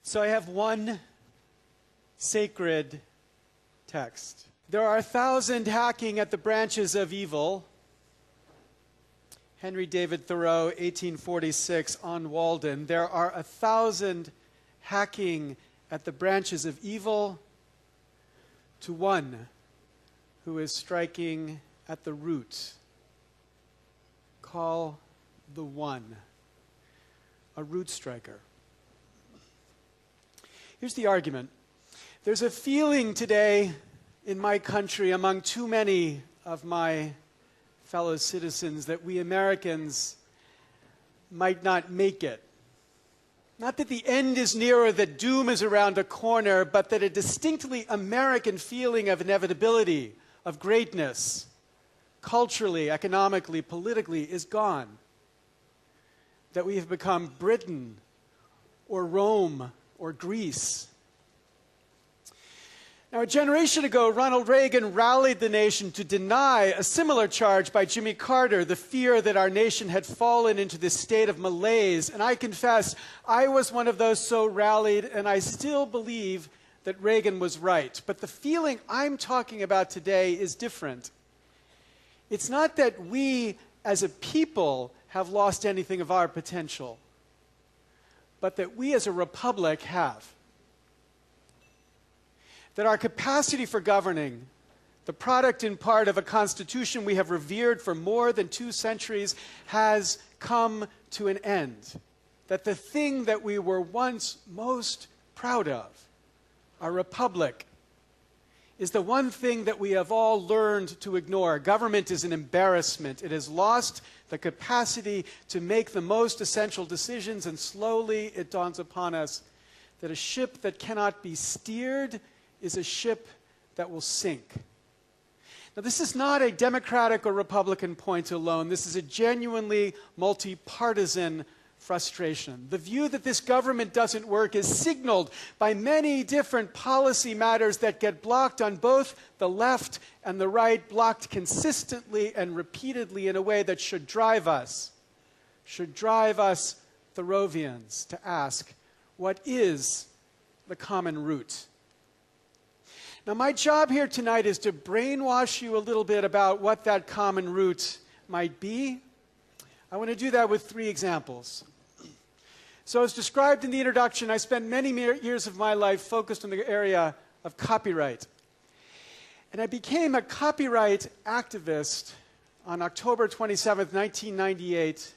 So I have one sacred text. There are 1,000 hacking at the branches of evil. Henry David Thoreau, 1846, on Walden. There are 1,000 hacking at the branches of evil to one who is striking at the root. Call the one a root striker. Here's the argument. There's a feeling today in my country among too many of my fellow citizens that we Americans might not make it. Not that the end is near or that doom is around a corner, but that a distinctly American feeling of inevitability, of greatness, culturally, economically, politically, is gone. That we have become Britain or Rome or Greece. Now, a generation ago, Ronald Reagan rallied the nation to deny a similar charge by Jimmy Carter, the fear that our nation had fallen into this state of malaise. And I confess, I was one of those so rallied, and I still believe that Reagan was right. But the feeling I'm talking about today is different. It's not that we, as a people, have lost anything of our potential, but that we as a republic have. That our capacity for governing, the product in part of a constitution we have revered for more than 2 centuries, has come to an end. That the thing that we were once most proud of, our republic, is the one thing that we have all learned to ignore. Government is an embarrassment. It has lost the capacity to make the most essential decisions, and slowly it dawns upon us that a ship that cannot be steered is a ship that will sink. Now, this is not a Democratic or Republican point alone. This is a genuinely multi-partisan frustration. The view that this government doesn't work is signaled by many different policy matters that get blocked on both the left and the right, blocked consistently and repeatedly in a way that should drive us Thoreauvians to ask, what is the common root? Now, my job here tonight is to brainwash you a little bit about what that common root might be. I want to do that with 3 examples. So as described in the introduction, I spent many years of my life focused on the area of copyright. And I became a copyright activist on October 27, 1998,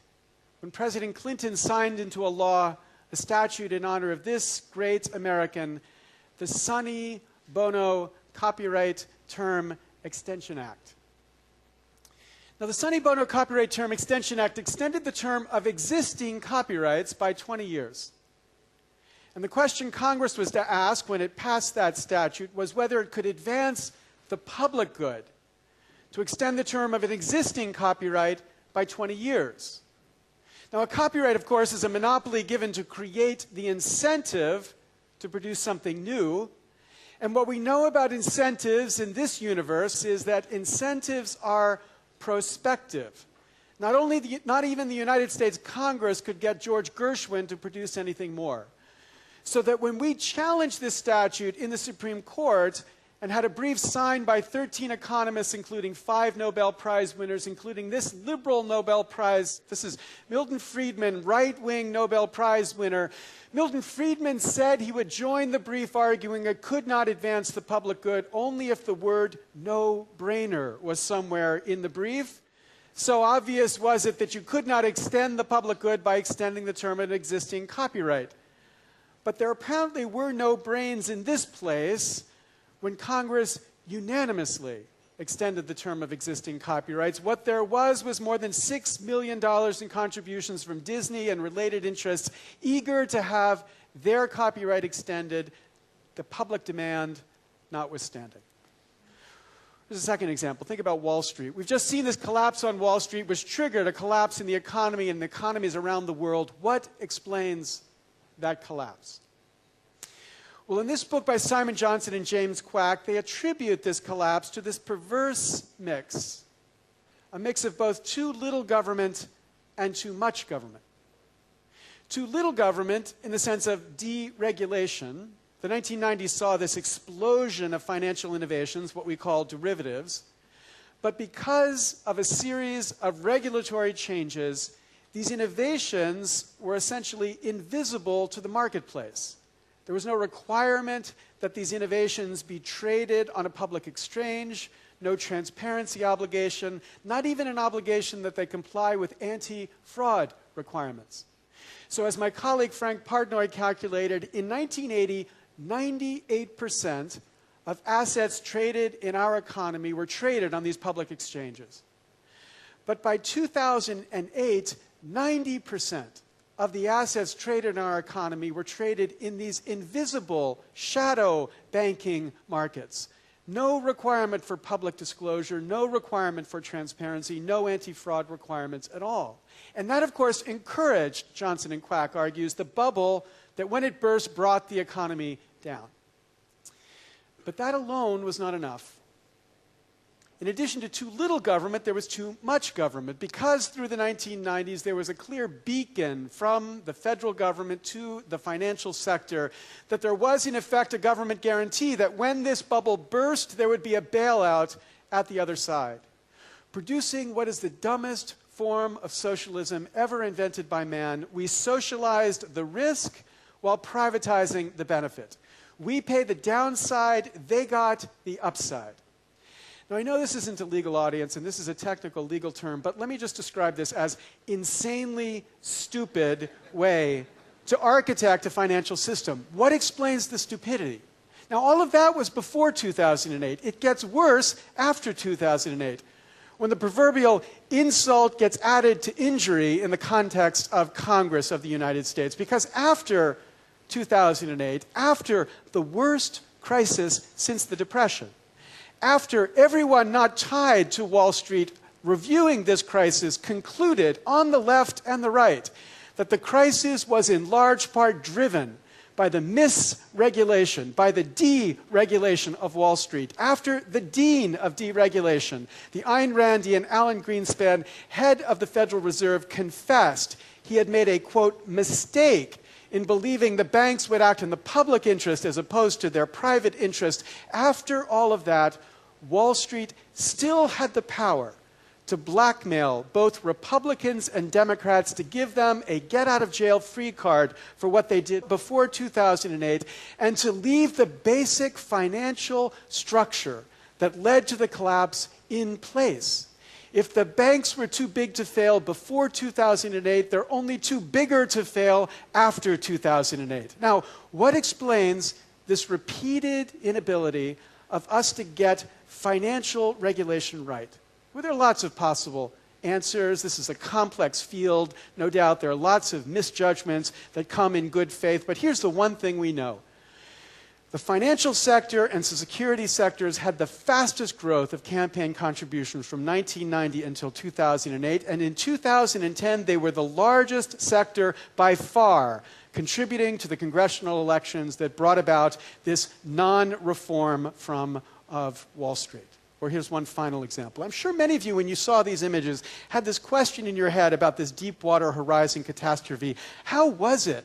when President Clinton signed into a law a statute in honor of this great American, the Sonny Bono Copyright Term Extension Act. Now, the Sonny Bono Copyright Term Extension Act extended the term of existing copyrights by 20 years. And the question Congress was to ask when it passed that statute was whether it could advance the public good to extend the term of an existing copyright by 20 years. Now, a copyright, of course, is a monopoly given to create the incentive to produce something new. And what we know about incentives in this universe is that incentives are prospective. Not even the United States Congress could get George Gershwin to produce anything more. So that when we challenged this statute in the Supreme Court and had a brief signed by 13 economists, including 5 Nobel Prize winners, including this liberal Nobel Prize, this is Milton Friedman, right-wing Nobel Prize winner. Milton Friedman said he would join the brief, arguing it could not advance the public good only if the word no-brainer was somewhere in the brief. So obvious was it that you could not extend the public good by extending the term of an existing copyright. But there apparently were no brains in this place when Congress unanimously extended the term of existing copyrights. What there was more than $6 million in contributions from Disney and related interests eager to have their copyright extended, the public demand notwithstanding. Here's a second example. Think about Wall Street. We've just seen this collapse on Wall Street, which triggered a collapse in the economy and the economies around the world. What explains that collapse? Well, in this book by Simon Johnson and James Quack, they attribute this collapse to this perverse mix, a mix of both too little government and too much government. Too little government in the sense of deregulation. The 1990s saw this explosion of financial innovations, what we call derivatives. But because of a series of regulatory changes, these innovations were essentially invisible to the marketplace. There was no requirement that these innovations be traded on a public exchange, no transparency obligation, not even an obligation that they comply with anti-fraud requirements. So as my colleague Frank Partnoy calculated, in 1980, 98% of assets traded in our economy were traded on these public exchanges. But by 2008, 90% of the assets traded in our economy were traded in these invisible shadow banking markets. No requirement for public disclosure, no requirement for transparency, no anti-fraud requirements at all. And that, of course, encouraged, Johnson and Quack argues, the bubble that when it burst brought the economy down. But that alone was not enough. In addition to too little government, there was too much government, because through the 1990s there was a clear beacon from the federal government to the financial sector that there was, in effect, a government guarantee that when this bubble burst, there would be a bailout at the other side, producing what is the dumbest form of socialism ever invented by man. We socialized the risk while privatizing the benefit. We paid the downside, they got the upside. Now, I know this isn't a legal audience, and this is a technical legal term, but let me just describe this as insanely stupid way to architect a financial system. What explains the stupidity? Now, all of that was before 2008. It gets worse after 2008, when the proverbial insult gets added to injury in the context of Congress of the United States. Because after 2008, after the worst crisis since the Depression, after everyone not tied to Wall Street reviewing this crisis concluded on the left and the right that the crisis was in large part driven by the misregulation, by the deregulation of Wall Street. After the dean of deregulation, the Ayn Randian Alan Greenspan, head of the Federal Reserve, confessed he had made a, quote, mistake in believing the banks would act in the public interest as opposed to their private interest. After all of that, Wall Street still had the power to blackmail both Republicans and Democrats to give them a get-out-of-jail-free card for what they did before 2008, and to leave the basic financial structure that led to the collapse in place. If the banks were too big to fail before 2008, they're only too bigger to fail after 2008. Now, what explains this repeated inability of us to get financial regulation right? Well, there are lots of possible answers. This is a complex field. No doubt there are lots of misjudgments that come in good faith, but here's the one thing we know. The financial sector and the security sectors had the fastest growth of campaign contributions from 1990 until 2008, and in 2010 they were the largest sector by far, contributing to the congressional elections that brought about this non-reform of Wall Street. Or here's one final example. I'm sure many of you, when you saw these images, had this question in your head about this Deepwater Horizon catastrophe. How was it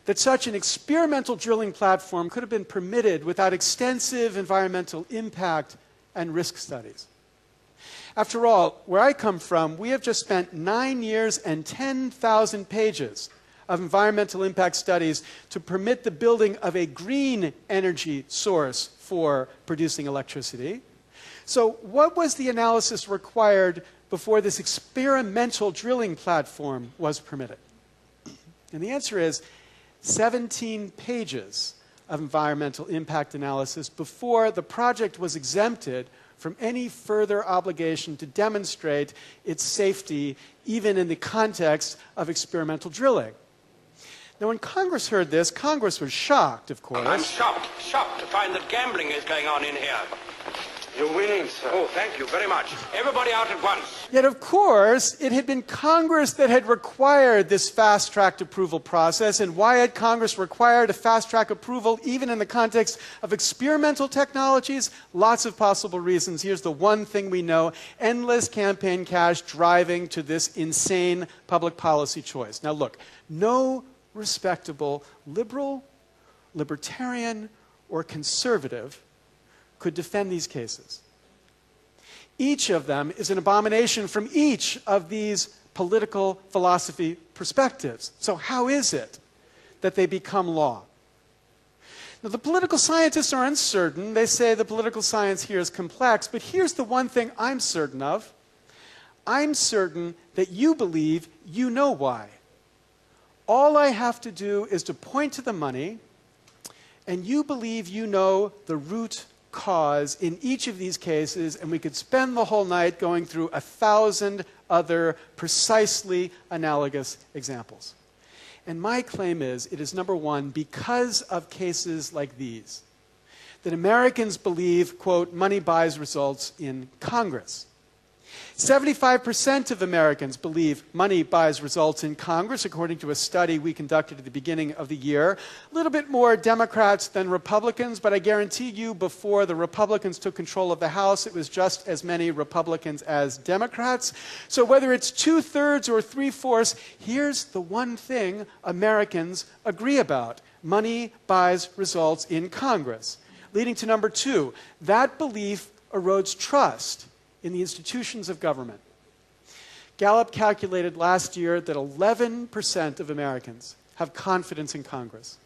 that such an experimental drilling platform could have been permitted without extensive environmental impact and risk studies? After all, where I come from, we have just spent 9 years and 10,000 pages of environmental impact studies to permit the building of a green energy source for producing electricity. So what was the analysis required before this experimental drilling platform was permitted? And the answer is 17 pages of environmental impact analysis before the project was exempted from any further obligation to demonstrate its safety, even in the context of experimental drilling. Now, when Congress heard this, Congress was shocked, of course. I'm shocked to find that gambling is going on in here. You're winning, sir. Oh, thank you very much. Everybody out at once. Yet, of course, it had been Congress that had required this fast-track approval process. And why had Congress required a fast-track approval, even in the context of experimental technologies? Lots of possible reasons. Here's the one thing we know: endless campaign cash driving to this insane public policy choice. Now, look, no respectable liberal, libertarian, or conservative could defend these cases. Each of them is an abomination from each of these political philosophy perspectives. So how is it that they become law? Now, the political scientists are uncertain. They say the political science here is complex, but here's the one thing I'm certain of. I'm certain that you believe you know why. All I have to do is to point to the money, and you believe you know the root cause in each of these cases, and we could spend the whole night going through 1,000 other precisely analogous examples. And my claim is, it is, number one, because of cases like these, that Americans believe, quote, money buys results in Congress. 75% of Americans believe money buys results in Congress, according to a study we conducted at the beginning of the year. A little bit more Democrats than Republicans, but I guarantee you before the Republicans took control of the House, it was just as many Republicans as Democrats. So whether it's 2/3 or 3/4, here's the one thing Americans agree about: money buys results in Congress. Leading to number two, that belief erodes trust in the institutions of government. Gallup calculated last year that 11% of Americans have confidence in Congress.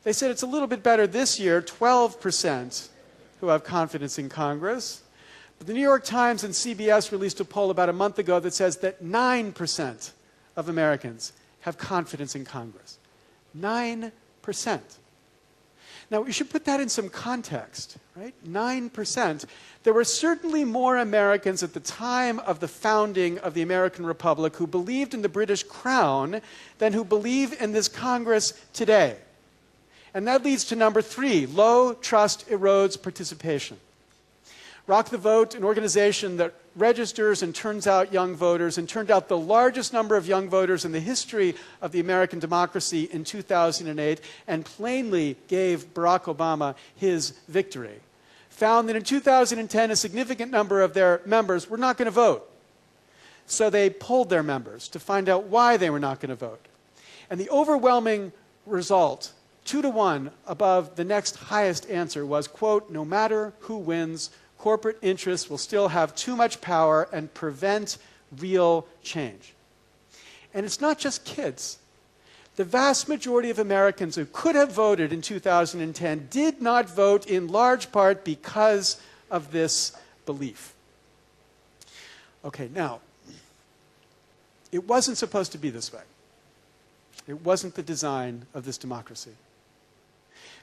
They said it's a little bit better this year, 12% who have confidence in Congress. But the New York Times and CBS released a poll about a month ago that says that 9% of Americans have confidence in Congress. 9%. Now, we should put that in some context, right? 9%. There were certainly more Americans at the time of the founding of the American Republic who believed in the British Crown than who believe in this Congress today. And that leads to number three: low trust erodes participation. Rock the Vote, an organization that registers and turns out young voters, and turned out the largest number of young voters in the history of the American democracy in 2008, and plainly gave Barack Obama his victory, found that in 2010 a significant number of their members were not going to vote. So they polled their members to find out why they were not going to vote. And the overwhelming result, 2-to-1 above the next highest answer, was, quote, no matter who wins, corporate interests will still have too much power and prevent real change. And it's not just kids. The vast majority of Americans who could have voted in 2010 did not vote, in large part because of this belief. Okay, now, it wasn't supposed to be this way. It wasn't the design of this democracy.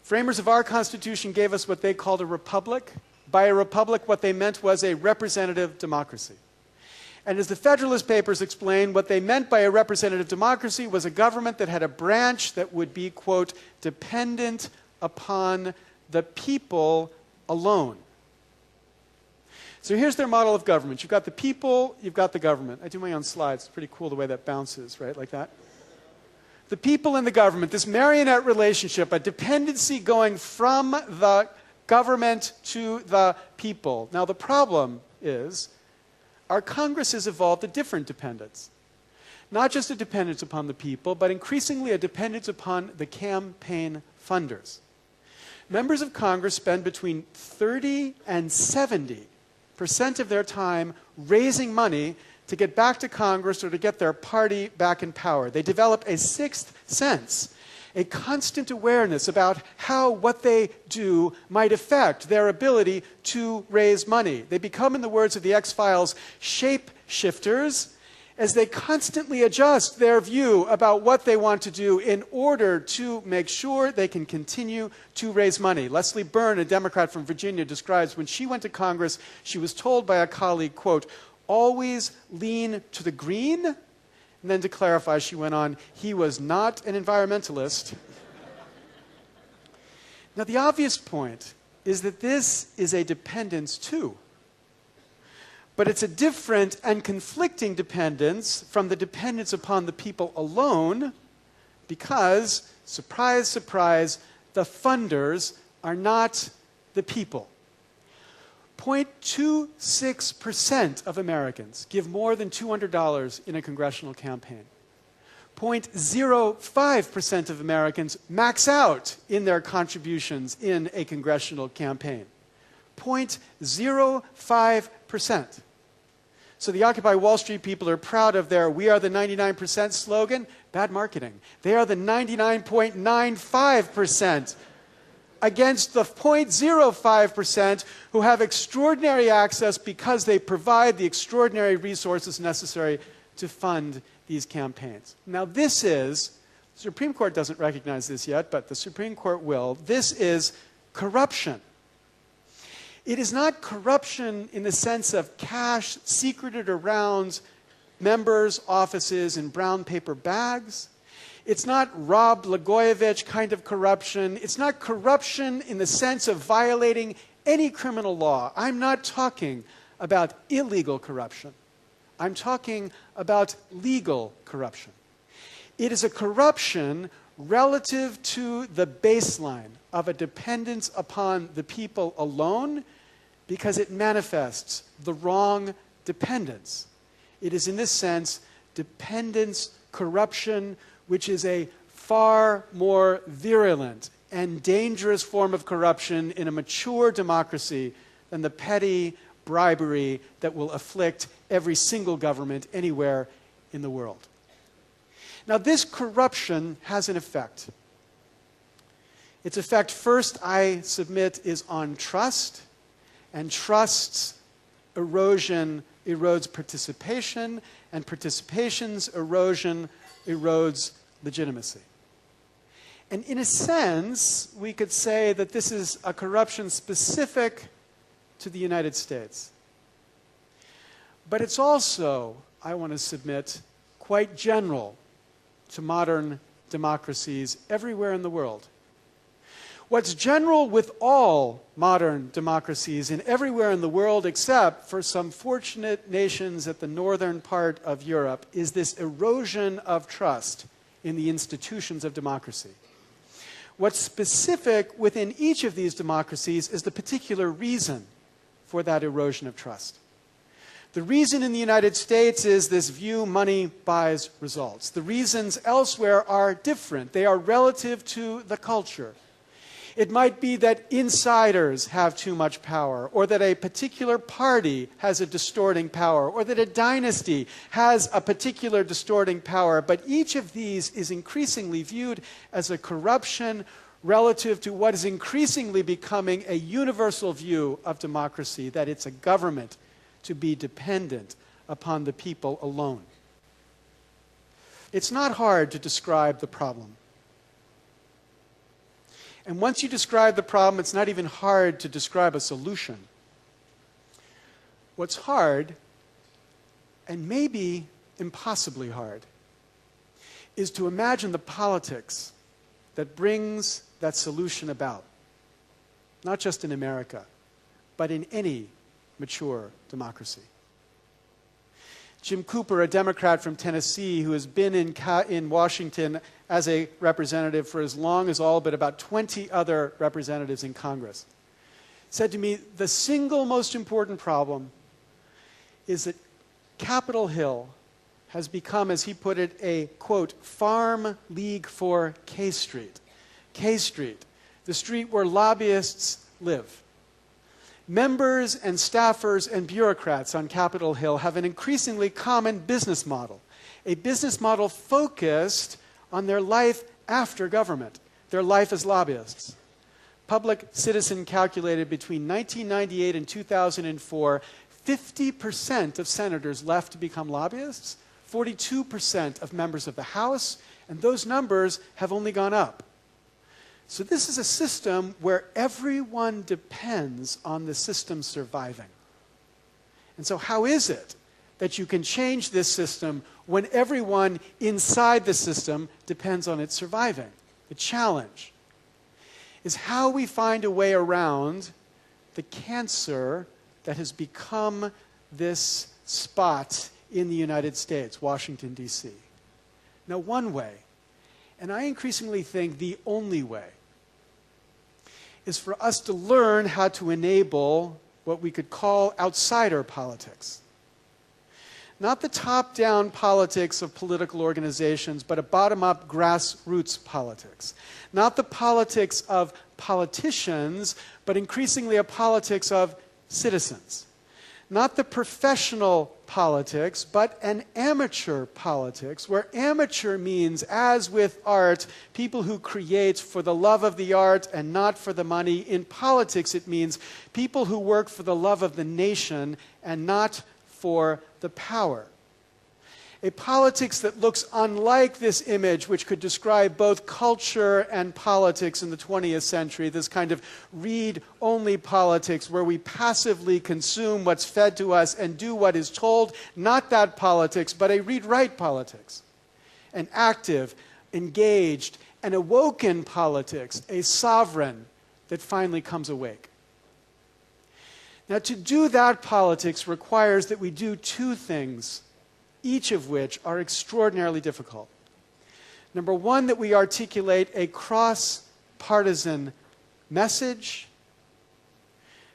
Framers of our Constitution gave us what they called a republic. By a republic, what they meant was a representative democracy. And as the Federalist Papers explain, what they meant by a representative democracy was a government that had a branch that would be, quote, dependent upon the people alone. So here's their model of government. You've got the people, you've got the government. I do my own slides. It's pretty cool the way that bounces, right, like that. The people and the government, this marionette relationship, a dependency going from the government to the people. Now, the problem is our Congress has evolved a different dependence. Not just a dependence upon the people, but increasingly a dependence upon the campaign funders. Members of Congress spend between 30 and 70% of their time raising money to get back to Congress or to get their party back in power. They develop a sixth sense, a constant awareness about how what they do might affect their ability to raise money. They become, in the words of the X-Files, shape-shifters as they constantly adjust their view about what they want to do in order to make sure they can continue to raise money. Leslie Byrne, a Democrat from Virginia, describes when she went to Congress, she was told by a colleague, quote, always lean to the green. And then to clarify, she went on, he was not an environmentalist. Now, the obvious point is that this is a dependence too. But it's a different and conflicting dependence from the dependence upon the people alone because, surprise, surprise, the funders are not the people. 0.26% of Americans give more than $200 in a congressional campaign. 0.05% of Americans max out in their contributions in a congressional campaign. 0.05%. So the Occupy Wall Street people are proud of their "We are the 99% slogan. Bad marketing. They are the 99.95% against the 0.05% who have extraordinary access because they provide the extraordinary resources necessary to fund these campaigns. Now this is, the Supreme Court doesn't recognize this yet, but the Supreme Court will, this is corruption. It is not corruption in the sense of cash secreted around members' offices in brown paper bags. It's not Rob Blagojevich kind of corruption. It's not corruption in the sense of violating any criminal law. I'm not talking about illegal corruption. I'm talking about legal corruption. It is a corruption relative to the baseline of a dependence upon the people alone because it manifests the wrong dependence. It is, in this sense, dependence corruption, which is a far more virulent and dangerous form of corruption in a mature democracy than the petty bribery that will afflict every single government anywhere in the world. Now, this corruption has an effect. Its effect, first, I submit, is on trust, and trust's erosion erodes participation, and participation's erosion erodes legitimacy. And in a sense, we could say that this is a corruption specific to the United States. But it's also, I want to submit, quite general to modern democracies everywhere in the world. What's general with all modern democracies and everywhere in the world except for some fortunate nations at the northern part of Europe is this erosion of trust in the institutions of democracy. What's specific within each of these democracies is the particular reason for that erosion of trust. The reason in the United States is this view money buys results. The reasons elsewhere are different. They are relative to the culture. It might be that insiders have too much power, or that a particular party has a distorting power, or that a dynasty has a particular distorting power. But each of these is increasingly viewed as a corruption relative to what is increasingly becoming a universal view of democracy, that it's a government to be dependent upon the people alone. It's not hard to describe the problem. And once you describe the problem, it's not even hard to describe a solution. What's hard, and maybe impossibly hard, is to imagine the politics that brings that solution about. Not just in America, but in any mature democracy. Jim Cooper, a Democrat from Tennessee who has been in Washington as a representative for as long as all but about 20 other representatives in Congress, said to me, the single most important problem is that Capitol Hill has become, as he put it, a, quote, farm league for K Street. K Street, the street where lobbyists live. Members and staffers and bureaucrats on Capitol Hill have an increasingly common business model, a business model focused on their life after government, their life as lobbyists. Public Citizen calculated between 1998 and 2004, 50% of senators left to become lobbyists, 42% of members of the House, and those numbers have only gone up. So this is a system where everyone depends on the system surviving. And so how is it that you can change this system when everyone inside the system depends on it surviving? The challenge is how we find a way around the cancer that has become this spot in the United States, Washington, D.C. Now, one way, and I increasingly think the only way, is for us to learn how to enable what we could call outsider politics. Not the top-down politics of political organizations, but a bottom-up grassroots politics. Not the politics of politicians, but increasingly a politics of citizens. Not the professional politics, but an amateur politics, where amateur means, as with art, people who create for the love of the art and not for the money. In politics, it means people who work for the love of the nation and not for the power. A politics that looks unlike this image, which could describe both culture and politics in the 20th century, this kind of read-only politics where we passively consume what's fed to us and do what is told. Not that politics, but a read-write politics. An active, engaged, and awoken politics, a sovereign that finally comes awake. Now, to do that politics requires that we do two things, each of which are extraordinarily difficult. Number one, that we articulate a cross-partisan message.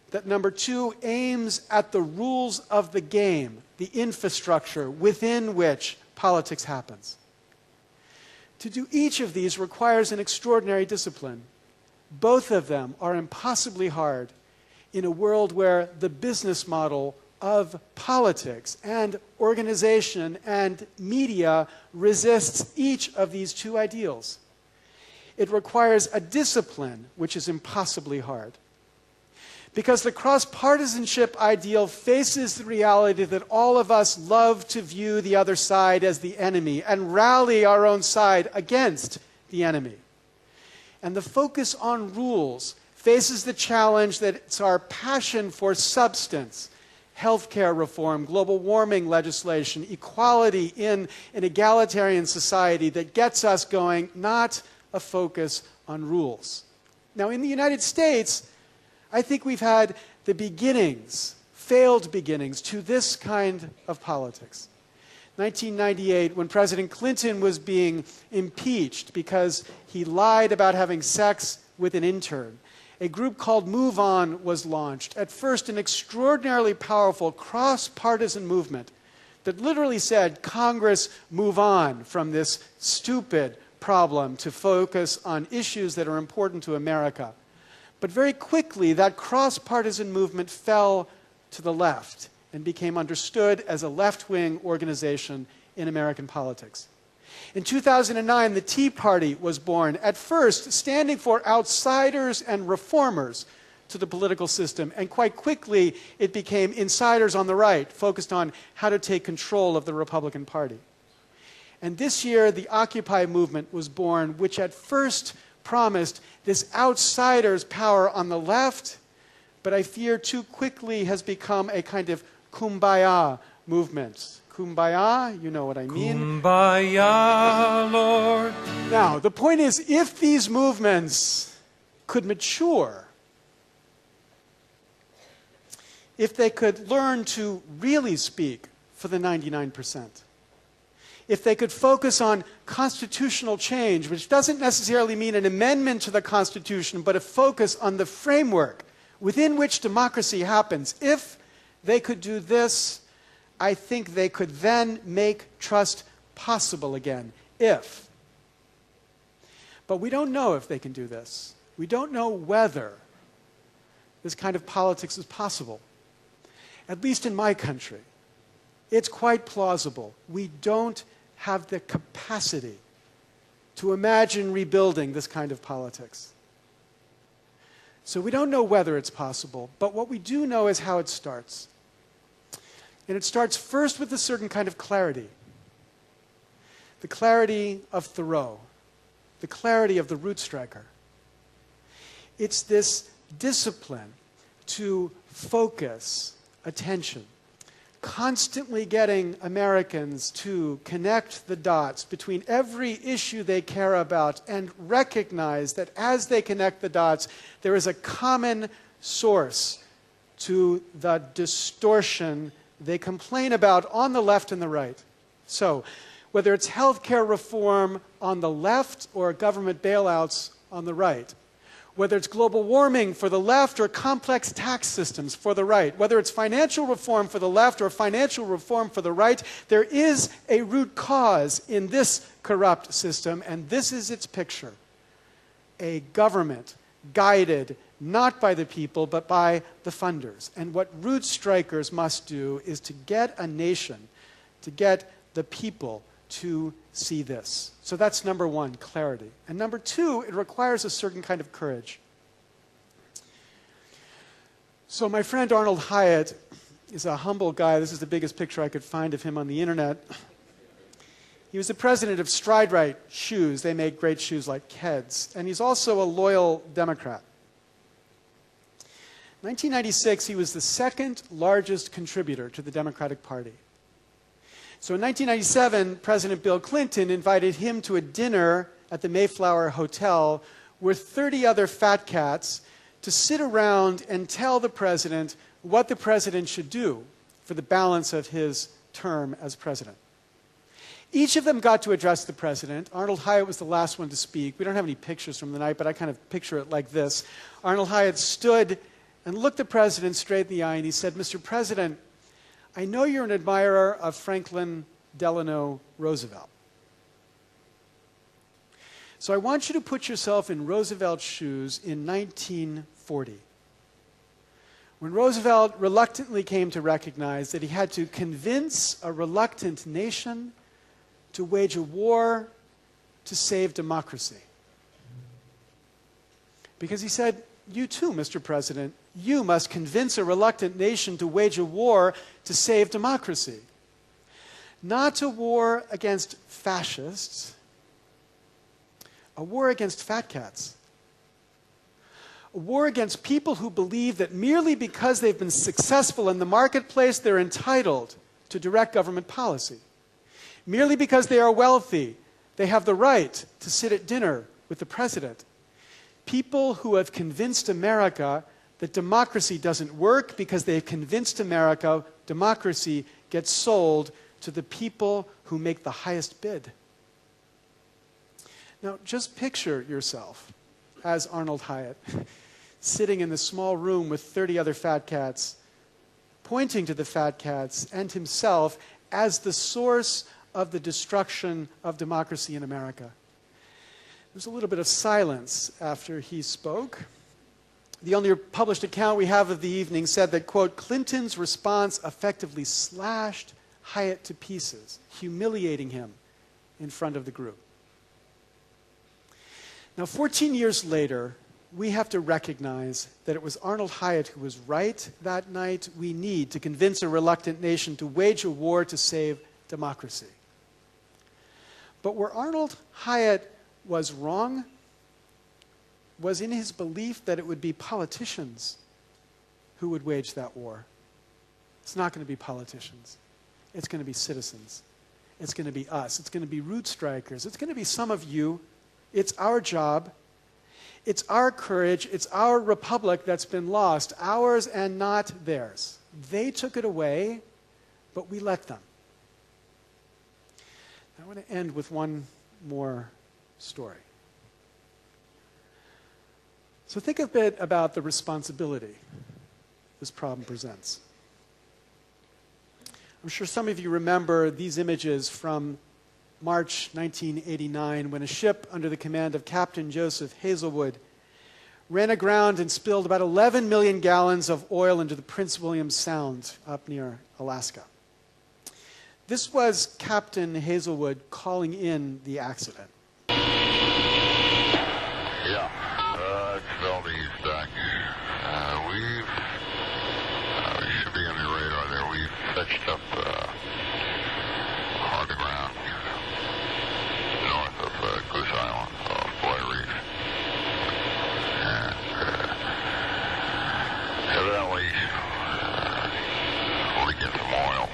That, number two, aims at the rules of the game, the infrastructure within which politics happens. To do each of these requires an extraordinary discipline. Both of them are impossibly hard in a world where the business model of politics and organization and media resists each of these two ideals. It requires a discipline which is impossibly hard. Because the cross-partisanship ideal faces the reality that all of us love to view the other side as the enemy and rally our own side against the enemy. And the focus on rules faces the challenge that it's our passion for substance, healthcare reform, global warming legislation, equality in an egalitarian society that gets us going, not a focus on rules. Now, in the United States, I think we've had the beginnings, failed beginnings, to this kind of politics. 1998, when President Clinton was being impeached because he lied about having sex with an intern, a group called Move On was launched. At first, an extraordinarily powerful cross-partisan movement that literally said, Congress, move on from this stupid problem to focus on issues that are important to America. But very quickly, that cross-partisan movement fell to the left and became understood as a left-wing organization in American politics. In 2009, the Tea Party was born, at first standing for outsiders and reformers to the political system, and quite quickly it became insiders on the right, focused on how to take control of the Republican Party. And this year, the Occupy movement was born, which at first promised this outsiders' power on the left, but I fear too quickly has become a kind of kumbaya movement. Kumbaya, you know what I mean. Kumbaya, Lord. Now, the point is, if these movements could mature, if they could learn to really speak for the 99%, if they could focus on constitutional change, which doesn't necessarily mean an amendment to the Constitution, but a focus on the framework within which democracy happens, if they could do this, I think they could then make trust possible again, if. But we don't know if they can do this. We don't know whether this kind of politics is possible. At least in my country, it's quite plausible. We don't have the capacity to imagine rebuilding this kind of politics. So we don't know whether it's possible, but what we do know is how it starts. And it starts first with a certain kind of clarity. The clarity of Thoreau. The clarity of the root striker. It's this discipline to focus attention, constantly getting Americans to connect the dots between every issue they care about and recognize that as they connect the dots, there is a common source to the distortion they complain about on the left and the right. So, whether it's healthcare reform on the left or government bailouts on the right, whether it's global warming for the left or complex tax systems for the right, whether it's financial reform for the left or financial reform for the right, there is a root cause in this corrupt system, and this is its picture. A government guided not by the people, but by the funders. And what root strikers must do is to get a nation, to get the people to see this. So that's number one, clarity. And number two, it requires a certain kind of courage. So my friend Arnold Hyatt is a humble guy. This is the biggest picture I could find of him on the internet. He was the president of Stride Rite Shoes. They make great shoes like Keds. And he's also a loyal Democrat. In 1996, he was the second largest contributor to the Democratic Party. So in 1997, President Bill Clinton invited him to a dinner at the Mayflower Hotel with 30 other fat cats to sit around and tell the president what the president should do for the balance of his term as president. Each of them got to address the president. Arnold Hyatt was the last one to speak. We don't have any pictures from the night, but I kind of picture it like this. Arnold Hyatt stood and looked the president straight in the eye, and he said, "Mr. President, I know you're an admirer of Franklin Delano Roosevelt. So I want you to put yourself in Roosevelt's shoes in 1940, when Roosevelt reluctantly came to recognize that he had to convince a reluctant nation to wage a war to save democracy. Because he said, you too, Mr. President, you must convince a reluctant nation to wage a war to save democracy. Not a war against fascists, a war against fat cats. A war against people who believe that merely because they've been successful in the marketplace, they're entitled to direct government policy. Merely because they are wealthy, they have the right to sit at dinner with the president. People who have convinced America that democracy doesn't work because they've convinced America democracy gets sold to the people who make the highest bid. Now, just picture yourself as Arnold Hyatt, sitting in the small room with 30 other fat cats, pointing to the fat cats and himself as the source of the destruction of democracy in America. There was a little bit of silence after he spoke. The only published account we have of the evening said that, quote, Clinton's response effectively slashed Hyatt to pieces, humiliating him in front of the group. Now, 14 years later, we have to recognize that it was Arnold Hyatt who was right that night. We need to convince a reluctant nation to wage a war to save democracy. But where Arnold Hyatt was wrong was in his belief that it would be politicians who would wage that war. It's not going to be politicians. It's going to be citizens. It's going to be us. It's going to be root strikers. It's going to be some of you. It's our job. It's our courage. It's our republic that's been lost, ours and not theirs. They took it away, but we let them. I want to end with one more story. So think a bit about the responsibility this problem presents. I'm sure some of you remember these images from March 1989, when a ship under the command of Captain Joseph Hazelwood ran aground and spilled about 11 million gallons of oil into the Prince William Sound up near Alaska. This was Captain Hazelwood calling in the accident. Yeah, it's Valdez back. We should be on the radar there. We've fetched up on the ground north of Goose Island, Boy Reef. And evidently, we get some oil.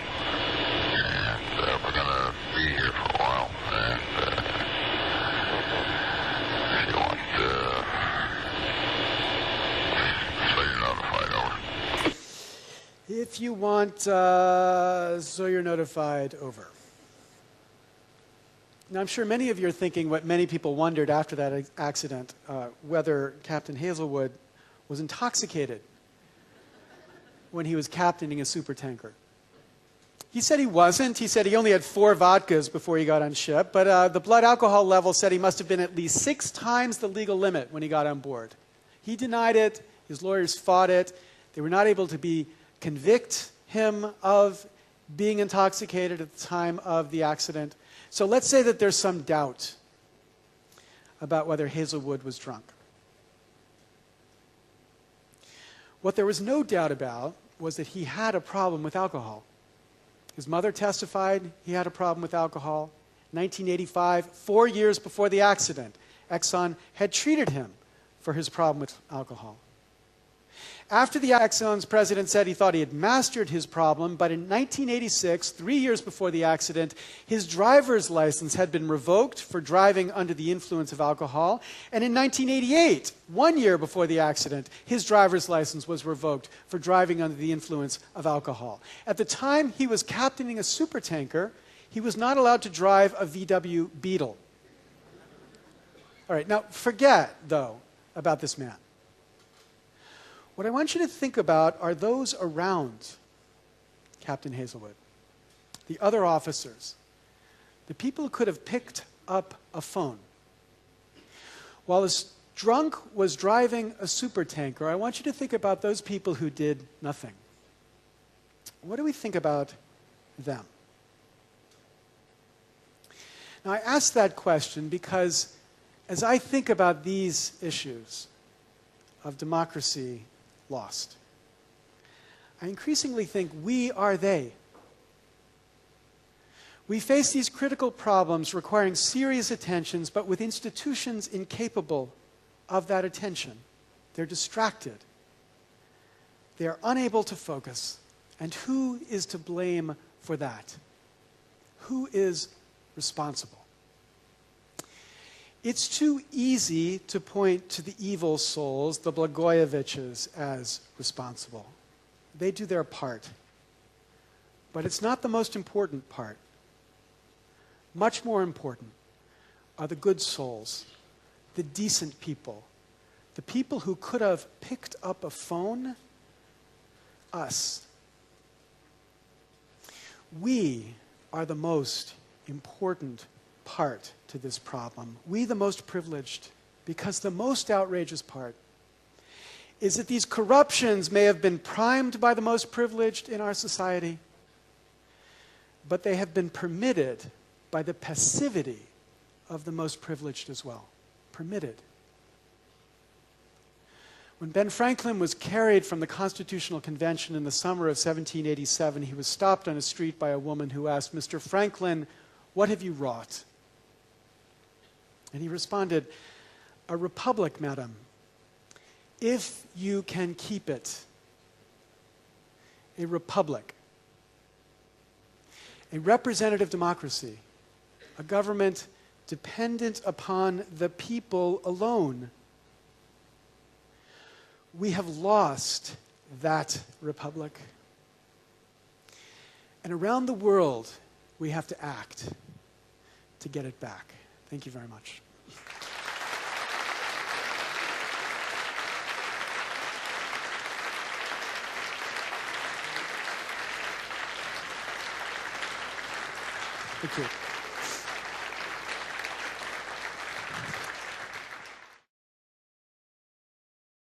if you want, so you're notified, over. Now, I'm sure many of you are thinking what many people wondered after that accident, whether Captain Hazelwood was intoxicated when he was captaining a supertanker. He said he wasn't. He said he only had 4 vodkas before he got on ship, but the blood alcohol level said he must have been at least 6 times the legal limit when he got on board. He denied it. His lawyers fought it. They were not able to convict him of being intoxicated at the time of the accident. So let's say that there's some doubt about whether Hazelwood was drunk. What there was no doubt about was that he had a problem with alcohol. His mother testified he had a problem with alcohol. 1985, 4 years before the accident, Exxon had treated him for his problem with alcohol. After the Exxon's president said he thought he had mastered his problem, but in 1986, 3 years before the accident, his driver's license had been revoked for driving under the influence of alcohol. And in 1988, 1 year before the accident, his driver's license was revoked for driving under the influence of alcohol. At the time he was captaining a supertanker, he was not allowed to drive a VW Beetle. All right, now forget, though, about this man. What I want you to think about are those around Captain Hazelwood, the other officers, the people who could have picked up a phone. While this drunk was driving a supertanker, I want you to think about those people who did nothing. What do we think about them? Now, I ask that question because as I think about these issues of democracy lost, I increasingly think we are they. We face these critical problems requiring serious attentions, but with institutions incapable of that attention. They're distracted. They are unable to focus. And who is to blame for that? Who is responsible? It's too easy to point to the evil souls, the Blagojeviches, as responsible. They do their part. But it's not the most important part. Much more important are the good souls, the decent people, the people who could have picked up a phone, us. We are the most important part to this problem. We, the most privileged, because the most outrageous part is that these corruptions may have been primed by the most privileged in our society, but they have been permitted by the passivity of the most privileged as well. Permitted. When Ben Franklin was carried from the Constitutional Convention in the summer of 1787, he was stopped on a street by a woman who asked, "Mr. Franklin, what have you wrought?" And he responded, "A republic, madam, if you can keep it. A republic. A representative democracy. A government dependent upon the people alone. We have lost that republic. And around the world, we have to act to get it back." Thank you very much. Thank you.